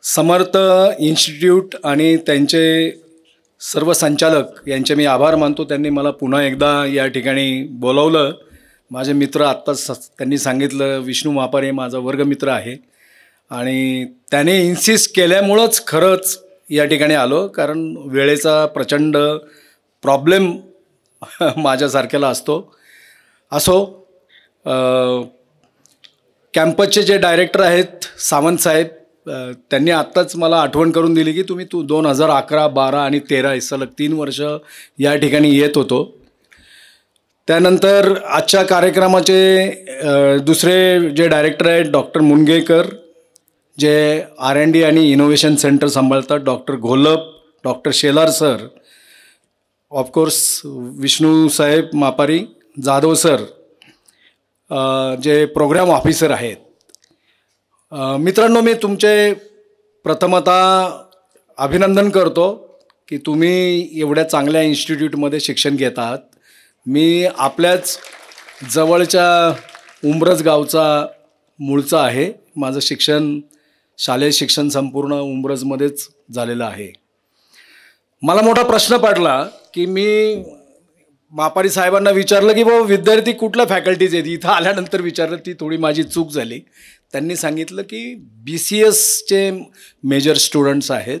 समर्थ institute आणि त्यांचे सर्व संचालक यांचे मी आभार मानतो. त्यांनी मला पुन्हा एकदा या ठिकाणी बोलावलं. माझे मित्र आत्ताच त्यांनी सांगितलं, विष्णू मापारे माझा वर्गमित्र आहे आणि त्याने इन्सिस्ट केल्यामुळंच खरंच या ठिकाणी आलो. कारण वेळेचा प्रचंड प्रॉब्लेम माझ्यासारख्याला असो. कॅम्पसचे जे डायरेक्टर आहेत सावंत साहेब, त्यांनी आत्ताच मला आठवण करून दिली की तू 2011, 12 आणि 13 सलग 3 वर्ष या ठिकाणी येत होतो. त्यानंतर आजच्या कार्यक्रमाचे दुसरे जे डायरेक्टर आहेत डॉक्टर मुनगेकर, जे R&D आणि इनोव्हेशन सेंटर सांभाळतात, doctor Gholap, doctor Shelar sir, of course Vishnu साहेब मापारी, जाधव सर जे प्रोग्राम ऑफिसर आहेत. मित्रांनो, मी तुमचे प्रथमतः अभिनंदन करतो की तुम्ही एवढ्या चांगल्या इन्स्टिट्यूटमध्ये शिक्षण घेत आहात. मी आपल्याच जवळच्या उंब्रज गावचा मूळचा आहे. माझं शालेय शिक्षण संपूर्ण उंब्रजमध्येच झालेलं आहे. मला मोठा प्रश्न पडला की मी मापारी साहेबांना विचारलं की बाबा विद्यार्थी कुठल्या फॅकल्टीज आहेत. इथं आल्यानंतर विचारलं, ती थोडी माझी चूक झाली. त्यांनी सांगितलं की BCSचे मेजर स्टुडंट्स आहेत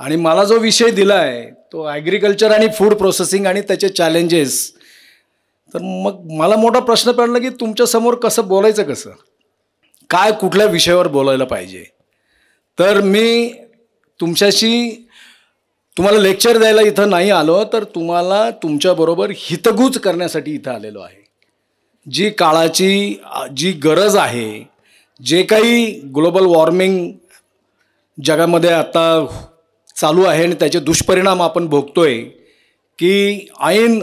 आणि मला जो विषय दिला आहे तो ॲग्रिकल्चर आणि फूड प्रोसेसिंग आणि त्याचे चॅलेंजेस. तर मग मला मोठा प्रश्न पडला की तुमच्यासमोर कसं बोलायचं, कसं काय, कुठल्या विषयावर बोलायला पाहिजे. तर मी तुम्हाला लेक्चर द्यायला इथं नाही आलो, तर तुम्हाला तुमच्याबरोबर हितगुज करण्यासाठी इथं आलेलो आहे. जी काळाची जी गरज आहे, जे काही ग्लोबल वॉर्मिंग जगामध्ये आता चालू आहे आणि त्याचे दुष्परिणाम आपण भोगतोय की ऐन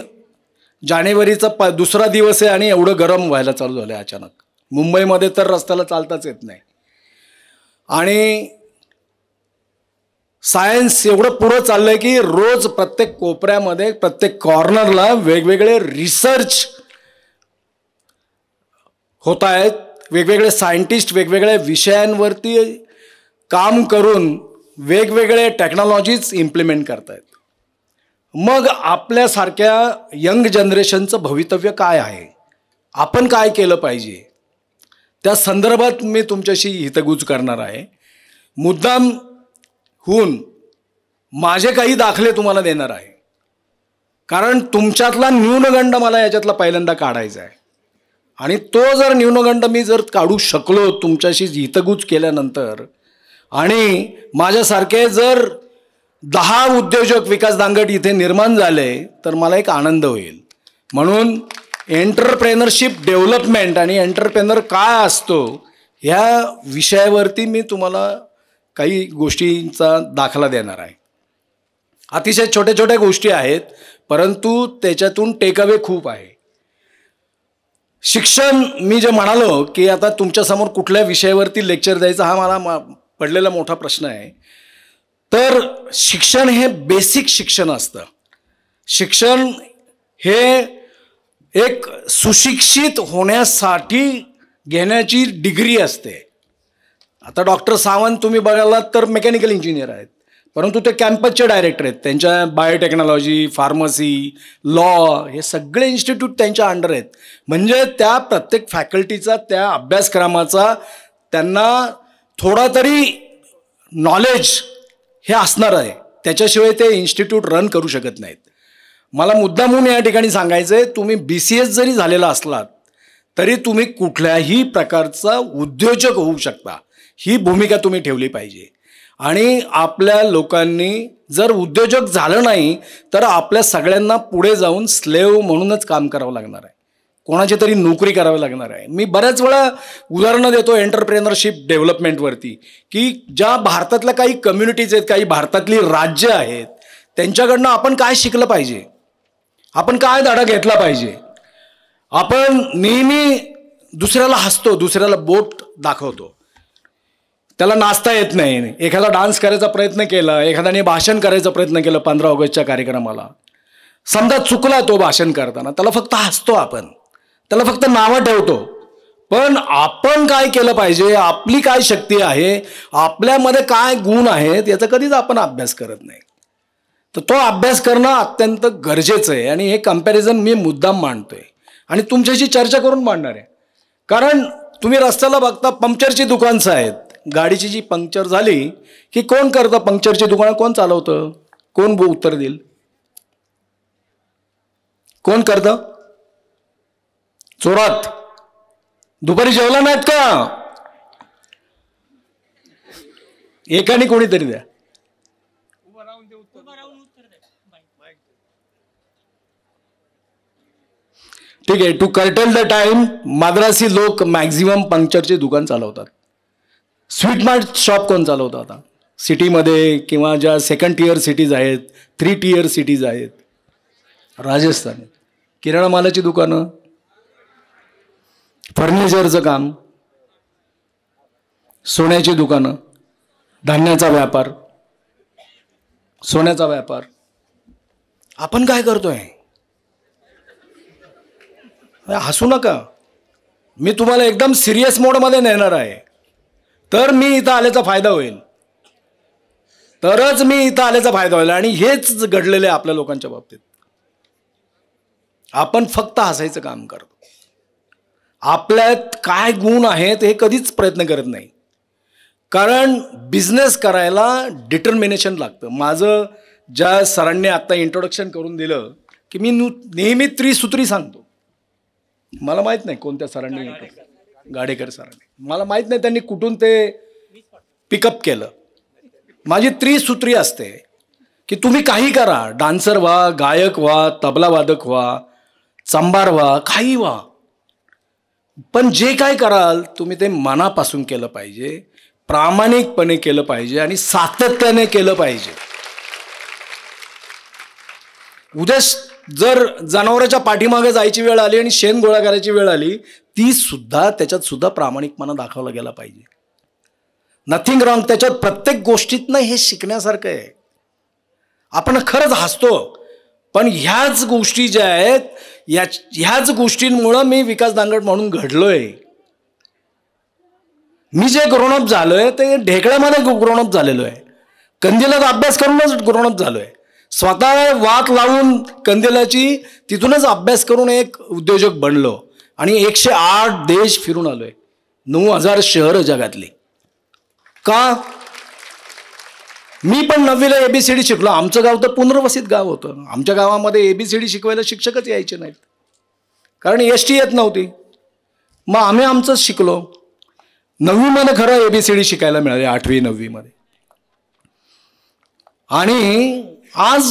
जानेवारीचा दुसरा दिवस आहे आणि एवढं गरम व्हायला चालू झालं आहे अचानक. मुंबईमध्ये तर रस्त्याला चालताच येत नाही. आणि सायन्स एवढं पुढं चाललं आहे की रोज प्रत्येक कोपऱ्यामध्ये, प्रत्येक कॉर्नरला वेगवेगळे रिसर्च होत आहेत. वेगवेगळे सायंटिस्ट वेगवेगळ्या विषयांवरती काम करून वेगवेगळे टेक्नॉलॉजीज इम्प्लिमेंट करत आहेत. मग आपल्यासारख्या यंग जनरेशनचं भवितव्य काय आहे, आपण काय केलं पाहिजे, त्या संदर्भात मी तुमच्याशी हितगुज करणार आहे. मुद्दाम होऊन माझे काही दाखले तुम्हाला देणार आहे. कारण तुमच्यातला न्यूनगंड मला याच्यातला पहिल्यांदा काढायचा आहे. आणि तो जर न्यूनगंड मी जर काढू शकलो तुमच्याशी हितगुज केल्यानंतर, आणि माझ्यासारखे जर 10 उद्योजक विकास दांगट इथे निर्माण झाले तर मला एक आनंद होईल. म्हणून एंटरप्रेनरशिप डेव्हलपमेंट आणि एंटरप्रेनर काय असतो ह्या विषयावरती मी तुम्हाला काही गोष्टींचा दाखला देणार आहे. अतिशय छोट्या छोट्या गोष्टी आहेत, परंतु त्याच्यातून टेकअवे खूप आहे. शिक्षण, मी जे म्हणालो की आता तुमच्यासमोर कुठल्या विषयावरती लेक्चर द्यायचा हा मला पडलेला मोठा प्रश्न आहे. तर शिक्षण हे बेसिक शिक्षण असतं. शिक्षण हे एक सुशिक्षित होण्यासाठी घेण्याची डिग्री असते. आता डॉक्टर सावंत तुम्ही बघायला तर मेकॅनिकल इंजिनियर आहेत, परंतु ते कॅम्पसचे डायरेक्टर आहेत. त्यांच्या बायोटेक्नॉलॉजी, फार्मसी, लॉ हे सगळे इन्स्टिट्यूट त्यांच्या अंडर आहेत. म्हणजे त्या प्रत्येक फॅकल्टीचा, त्या अभ्यासक्रमाचा त्यांना थोडा तरी नॉलेज हे असणार आहे. त्याच्याशिवाय ते इन्स्टिट्यूट रन करू शकत नाहीत. मला मुद्दा म्हणून या ठिकाणी सांगायचं आहे, तुम्ही BCS जरी झालेला असलात तरी तुम्ही कुठल्याही प्रकारचा उद्योजक होऊ शकता. ही भूमिका तुम्ही ठेवली पाहिजे. आणि आपल्या लोकांनी जर उद्योजक झालं नाही तर आपल्या सगळ्यांना पुढे जाऊन स्लेव म्हणूनच काम करावं लागणार आहे, कोणाची तरी नोकरी करावी लागणार आहे. मी बऱ्याच वेळा उदाहरणं देतो एंटरप्रेनरशिप डेव्हलपमेंटवरती की ज्या भारतातल्या काही कम्युनिटीज आहेत, काही भारतातली राज्य आहेत, त्यांच्याकडनं आपण काय शिकलं पाहिजे, आपण काय धडा घेतला पाहिजे. आपण नेहमी दुसऱ्याला हसतो, दुसऱ्याला बोट दाखवतो, त्याला नाचता येत नाही. एखादा डान्स करायचा प्रयत्न केला, एखाद्याने भाषण करायचा प्रयत्न केला 15 ऑगस्टच्या कार्यक्रमाला, समजा चुकला तो भाषण करताना, त्याला फक्त हसतो आपण, त्याला फक्त नावं ठेवतो. पण आपण काय केलं पाहिजे, आपली काय शक्ती आहे, आपल्यामध्ये काय गुण आहेत याचा कधीच आपण अभ्यास करत नाही. तर तो अभ्यास करणं अत्यंत गरजेचं आहे. आणि हे कंपॅरिझन मी मुद्दाम मांडतोय आणि तुमच्याशी चर्चा करून मांडणार आहे. कारण तुम्ही रस्त्याला बघता पंक्चरची दुकानं आहेत. गाडीची जी पंक्चर झाली की कोण करतं पंक्चरची दुकानं, कोण चालवतं, कोण उत्तर देईल, कोण करतं? चोरात. दुपारी जेवला नाहीत का? एकाने कोणीतरी द्या. ठीक आहे. टू कर्टेल द टाइम, माद्रासी लोक मॅक्झिमम पंक्चरची दुकान चालवतात. स्वीट मार्ट शॉप कोण चालवतं आता सिटीमध्ये, किंवा ज्या 2nd tier सिटीज आहेत, 3 tier सिटीज आहेत, राजस्थान, किराणा मालाची दुकानं, फर्निचरचं काम, सोन्याची दुकानं, धान्याचा व्यापार, सोन्याचा व्यापार. आपण काय करतोय? हसू नका, मी तुम्हाला एकदम सिरियस मोडमध्ये नेणार आहे. तर मी इथं आल्याचा फायदा होईल, तरच मी इथं आल्याचा फायदा होईल. आणि हेच घडलेलं आहे आपल्या लोकांच्या बाबतीत. आपण फक्त हसायचं काम करतो. आपल्यात काय गुण आहेत हे कधीच प्रयत्न करत नाही. कारण बिझनेस करायला डिटर्मिनेशन लागतं. माझं ज्या सरांनी आत्ता इंट्रोडक्शन करून दिलं की मी नेहमी त्रिसूत्री सांगतो. मला माहीत नाही कोणत्या सरांनी, गाडेकर सरांनी, मला माहीत नाही त्यांनी कुठून ते पिकअप केलं. माझी त्रिसूत्री असते की तुम्ही काही करा, डान्सर व्हा, गायक व्हा, तबलावादक व्हा, चांबार व्हा, काही व्हा, पण जे काय कराल तुम्ही ते मनापासून केलं पाहिजे, प्रामाणिकपणे केलं पाहिजे आणि सातत्याने केलं पाहिजे. उद्या जर जनावराच्या पाठीमागे जायची वेळ आली आणि शेण गोळा करायची वेळ आली, ती सुद्धा त्याच्यात सुद्धा प्रामाणिकपणा दाखवला गेला पाहिजे. Nothing wrong. त्याच्यात प्रत्येक गोष्टीतनं हे शिकण्यासारखं आहे. आपण खरंच हसतो, पण ह्याच गोष्टी ज्या आहेत, ह्याच गोष्टींमुळं मी विकास दांगट म्हणून घडलोय. मी जे ग्रोनअप झालोय ते ढेकळ्यामध्ये ग्रोनअप झालेलो आहे. कंदिलात अभ्यास करूनच ग्रोनअप झालोय. स्वतः वाट लावून कंदिलाची तिथूनच अभ्यास करून एक उद्योजक बनलो आणि 108 देश फिरून आलोय, 9000 शहरं जगातली. का? मी पण 9वीला ABCD शिकलो. आमचं गाव तर पुनर्वसित गाव होतं. आमच्या गावामध्ये ABCD शिकवायला शिक्षकच यायचे नाहीत, कारण ST येत नव्हती. मग आम्ही आमचंच शिकलो. 9वीमध्ये खरं ABCD शिकायला मिळाले, 8वी 9वीमध्ये. आणि आज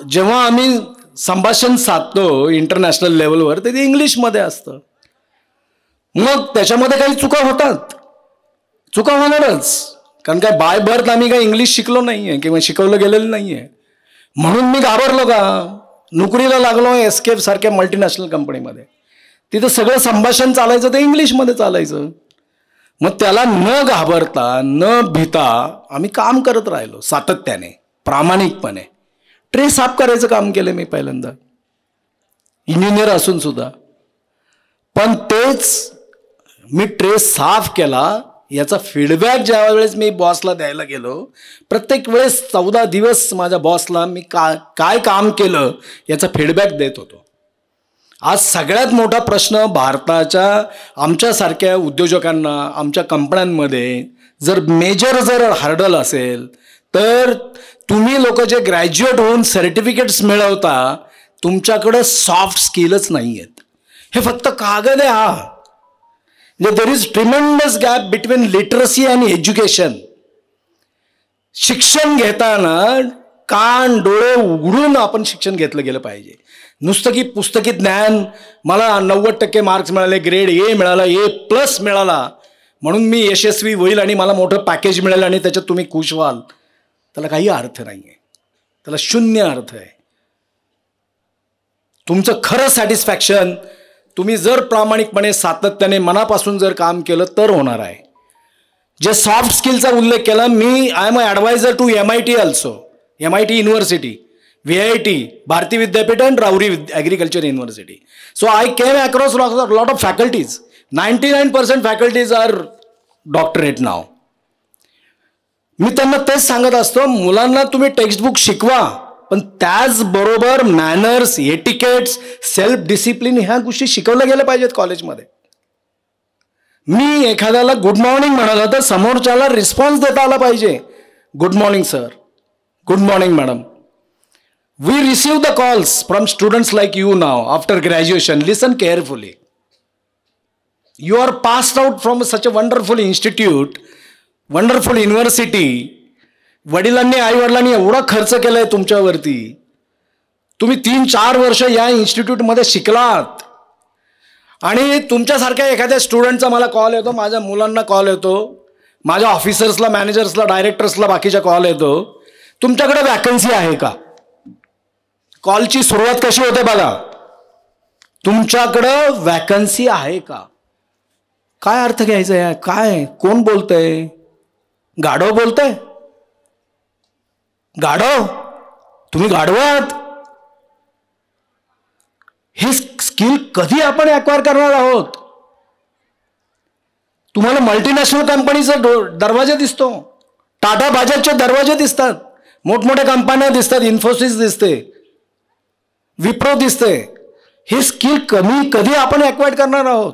जेव्हा आम्ही संभाषण साधतो इंटरनॅशनल लेवलवर, तर ते इंग्लिशमध्ये असतं. मग त्याच्यामध्ये काही चुका होतात, चुका होणारच, कारण काय बाय बर्थ आम्ही काय इंग्लिश शिकलो नाही आहे किंवा शिकवलं गेलेलं नाही आहे. म्हणून मी घाबरलो का? नोकरीला लागलो एस्केप सारख्या मल्टीनॅशनल कंपनीमध्ये. तिथं सगळं संभाषण चालायचं ते इंग्लिशमध्ये चालायचं. मग त्याला न घाबरता न भीता आम्ही काम करत राहिलो सातत्याने, प्रामाणिकपणे. ट्रे साफ करायचं काम केलं मी पहिल्यांदा, इंजिनियर असून सुद्धा. पण तेच मी ट्रे साफ केला याचा फीडबॅक ज्या वेळेस मी बॉसला द्यायला गेलो, प्रत्येक वेळेस 14 दिवस माझ्या बॉसला मी काय काम केलं याचा फीडबॅक देत होतो. आज सगळ्यात मोठा प्रश्न भारताच्या आमच्यासारख्या उद्योजकांना, आमच्या कंपन्यांमध्ये जर हर्डल असेल, तर तुम्ही लोक जे ग्रॅज्युएट होऊन सर्टिफिकेट्स मिळवता, तुमच्याकडं सॉफ्ट स्किलच नाही आहेत. हे फक्त कागद आहे हा. There is tremendous gap between literacy आणि एज्युकेशन. शिक्षण घेताना कान डोळे उघडून आपण शिक्षण घेतलं गेलं पाहिजे. नुसतं की पुस्तकी ज्ञान, मला 90% मार्क्स मिळाले, ग्रेड A मिळाला, A+ मिळाला म्हणून मी यशस्वी होईल आणि मला मोठं पॅकेज मिळेल आणि त्याच्यात तुम्ही खुश व्हाल, त्याला काही अर्थ नाही आहे. त्याला शून्य अर्थ आहे. तुमचं खरं सॅटिस्फॅक्शन तुम्ही जर प्रामाणिकपणे सातत्याने मनापासून जर काम केलं तर होणार आहे. जे सॉफ्ट स्किलचा उल्लेख केला, मी I am a adviser to MIT also, MIT university, VIT, Bharati Vidyapeeth and Rahuri agriculture university. So I came across lot of faculties 99% faculties are doctorate नाव. मी त्यांना तेच सांगत असतो, मुलांना तुम्ही टेक्स्टबुक शिकवा, पण त्याचबरोबर मॅनर्स, एटिकेट्स, सेल्फ डिसिप्लिन ह्या गोष्टी शिकवल्या गेल्या पाहिजेत कॉलेजमध्ये. मी एखाद्याला गुड मॉर्निंग म्हणाला तर समोरच्याला रिस्पॉन्स देता आला पाहिजे. Good morning sir, good morning madam. We receive the calls from students like you now after graduation. Listen carefully. You are passed out from such a wonderful institute, wonderful university. वडिलांनी, आईवडिलांनी एवढा खर्च केलाय तुमच्यावरती. तुम्ही 3-4 वर्ष या इन्स्टिट्यूटमध्ये शिकलात आणि तुमच्यासारख्या एखाद्या स्टुडंटचा मला कॉल येतो, माझ्या मुलांना कॉल येतो, माझ्या ऑफिसर्सला, मॅनेजर्सला, डायरेक्टर्सला, बाकीच्या कॉल येतो, तुमच्याकडे वॅकन्सी आहे का? कॉलची सुरुवात कशी होते बघा, तुमच्याकडं वॅकन्सी आहे का? काय अर्थ घ्यायचा आहे? काय, कोण बोलतंय? गाढव बोलतंय? गाढव? तुम्ही गाढव आहात? हे स्किल कधी आपण ॲक्वायर करणार आहोत? तुम्हाला मल्टीनॅशनल कंपनीचा दरवाजा दिसतो, टाटा बाजाजचे दरवाजे दिसतात, मोठमोठ्या कंपन्या दिसतात, इन्फोसिस दिसते, विप्रो दिसते. हे स्किल कधी आपण ॲक्वायर करणार आहोत?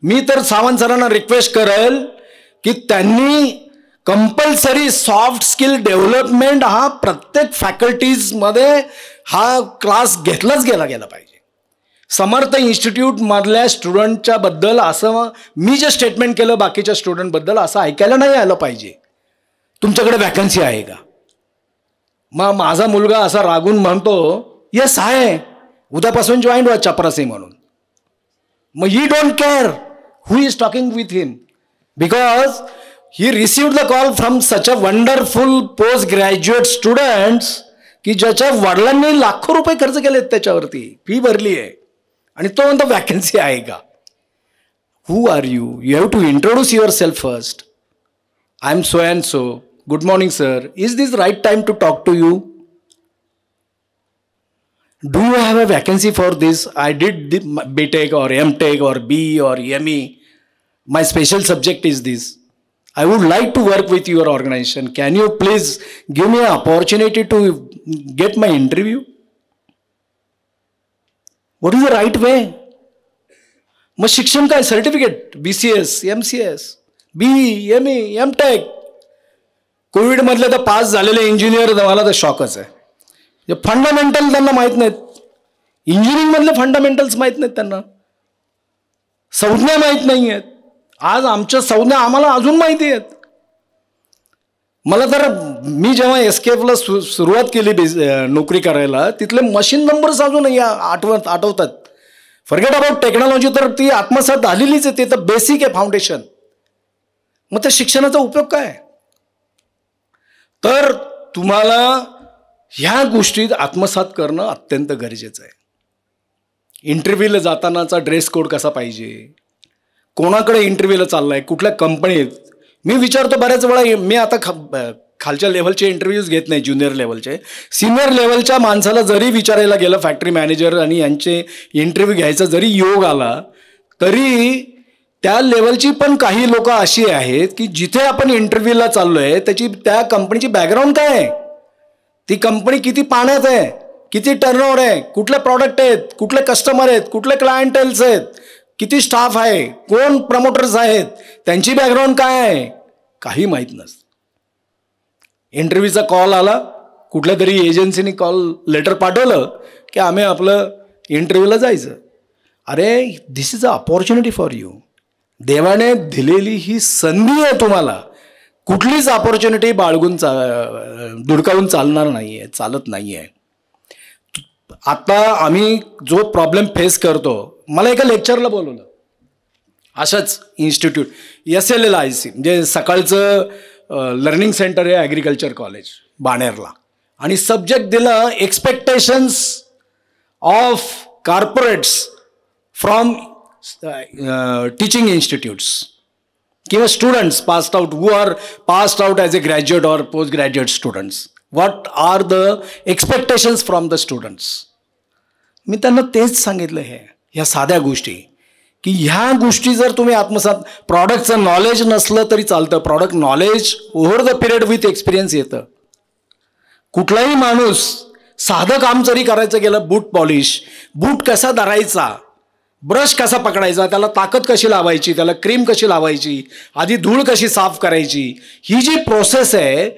मी तर सावंत सरांना रिक्वेस्ट करेल की त्यांनी कंपल्सरी सॉफ्ट स्किल डेव्हलपमेंट हा प्रत्येक फॅकल्टीजमध्ये हा क्लास घेतलाच गेला पाहिजे. समर्थ इन्स्टिट्यूटमधल्या स्टुडंटच्या बद्दल असं मी जे स्टेटमेंट केलं बाकीच्या स्टुडंटबद्दल असं ऐकायला नाही आलं पाहिजे. तुमच्याकडे वॅकन्सी आहे का? मग माझा मुलगा असा रागून म्हणतो, येस आहे, उद्यापासून जॉईन व्हा चपरासी म्हणून. मग you don't care who is talking with him, because he received the call from such a wonderful postgraduate students की ज्याच्या वडिलांनी लाखो रुपये खर्च केलेत त्याच्यावरती, फी भरली आहे, आणि तो म्हणतो वॅकन्सी आहे का? Who are you? You have to introduce yourself first. I am so and so. Good morning sir. Is this right time to talk to you? Do you have a vacancy for this? I did BTech or MTech or BE or ME. My special subject is this. I would like to work with your organization. Can you please give me an opportunity to get my interview? What is the right way? मग शिक्षण काय? Certificate, BCS, MCS, BE, ME, MTech. कोविडमधले तर pass झालेले engineer मला तर शॉकच आहे. Fundamental त्यांना माहीत नाहीत. इंजिनिअरिंगमधले फंडामेंटल्स माहीत नाहीत त्यांना. संज्ञा माहीत नाही आहेत. आज आमच्या संज्ञा आम्हाला अजून माहिती आहेत. मला तर मी जेव्हा एसकेएफला सुरुवात केली नोकरी करायला, तिथले मशीन नंबर्स अजून आठवतात. फॉरगेट अबाउट टेक्नॉलॉजी, तर ती आत्मसात झालेलीच आहे. ते तर बेसिक आहे, फाउंडेशन. मग त्या शिक्षणाचा उपयोग काय? तर तुम्हाला ह्या गोष्टीत आत्मसात करणं अत्यंत गरजेचं आहे. इंटरव्ह्यूला जातानाचा ड्रेस कोड कसा पाहिजे, कोणाकडे इंटरव्ह्यूला चाललाय, कुठल्या कंपनीत. मी विचारतो बऱ्याच वेळा, मी आता खालच्या लेव्हलचे इंटरव्ह्यूज घेत नाही, ज्युनियर लेव्हलचे. सिनियर लेव्हलच्या माणसाला जरी विचारायला गेलं, फॅक्टरी मॅनेजर आणि यांचे इंटरव्ह्यू घ्यायचा जरी योग आला, तरी त्या लेव्हलची पण काही लोक अशी आहेत की जिथे आपण इंटरव्ह्यूला चाललोय त्याची, त्या कंपनीची बॅकग्राऊंड काय आहे, ती कंपनी किती पाण्यात आहे, किती टर्नओव्हर आहे, कुठले प्रॉडक्ट आहेत, कुठले कस्टमर आहेत, कुठले क्लायंटेल्स आहेत, किती स्टाफ आहे, कोण प्रमोटर्स आहेत, त्यांची बॅकग्राऊंड काय आहे, काही माहीत नसतं. इंटरव्ह्यूचा कॉल आला, कुठल्या तरी एजन्सीने लेटर पाठवलं की आम्ही आपलं इंटरव्ह्यूला जायचं. अरे, this is a opportunity for you. देवाने दिलेली ही संधी आहे तुम्हाला. कुठलीच अपॉर्च्युनिटी बाळगून दुडकावून चालणार नाही आहे, चालत नाही आहे. आता आम्ही जो प्रॉब्लेम फेस करतो, मला एका लेक्चरला बोलवलं अशाच इन्स्टिट्यूट, SLLIC म्हणजे सकाळचं लर्निंग सेंटर आहे ॲग्रिकल्चर कॉलेज बाणेरला, आणि सब्जेक्ट दिलं expectations of corporates from teaching institutes किंवा students passed out, who are passed out as a graduate or post graduate students. What are the expectations from the students. मी त्यांना तेच सांगितलं, ह्या साध्या गोष्टी की ह्या गोष्टी जर तुम्ही आत्मसात, प्रॉडक्टचं नॉलेज नसलं तरी चालतं, product knowledge over the period with experience येतं. कुठलाही माणूस साधं काम जरी करायचं गेलं, बूट पॉलिश, बूट कसा धरायचा, ब्रश कसा पकडायचा, त्याला ताकद कशी लावायची, त्याला क्रीम कशी लावायची, आधी धूळ कशी साफ करायची, ही जी प्रोसेस आहे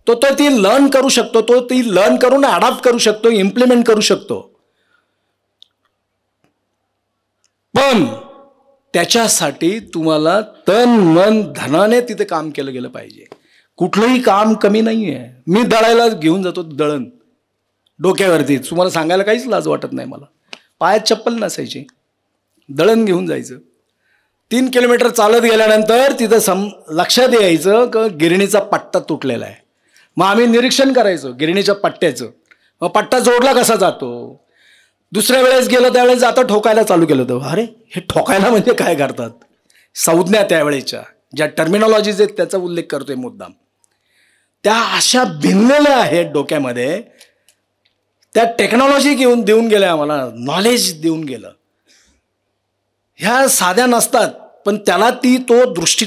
तो ती लर्न करू शकतो, तो ती लर्न करून अडॉप्ट करू शकतो, इम्प्लिमेंट करू शकतो. पण त्याच्यासाठी तुम्हाला तन मन धनाने तिथे काम केलं गेलं पाहिजे. कुठलंही काम कमी नाही आहे. मी दळायला घेऊन जातो दळण डोक्यावरती, तुम्हाला सांगायला काहीच लाज वाटत नाही मला. पायात चप्पल नसायची, दळण घेऊन जायचं. 3 किलोमीटर चालत गेल्यानंतर तिथं लक्षात यायचं की गिरणीचा पट्टा तुटलेला आहे. मग आम्ही निरीक्षण करायचो गिरणीच्या पट्ट्याचं. मग पट्टा जोडला कसा जातो. दुसऱ्या वेळेस गेलो त्यावेळेस आता ठोकायला चालू केलं होतं. अरे हे ठोकायला म्हणजे काय करतात, संज्ञा त्यावेळेच्या ज्या टर्मिनॉलॉजीज आहेत त्याचा उल्लेख करतोय मुद्दाम. त्या अशा भिनलेल्या आहेत डोक्यामध्ये. त्या टेक्नॉलॉजी देऊन गेल्या आम्हाला, नॉलेज देऊन गेलं. ह्या साध्या नसतात पण त्याला तो दृष्टिकोन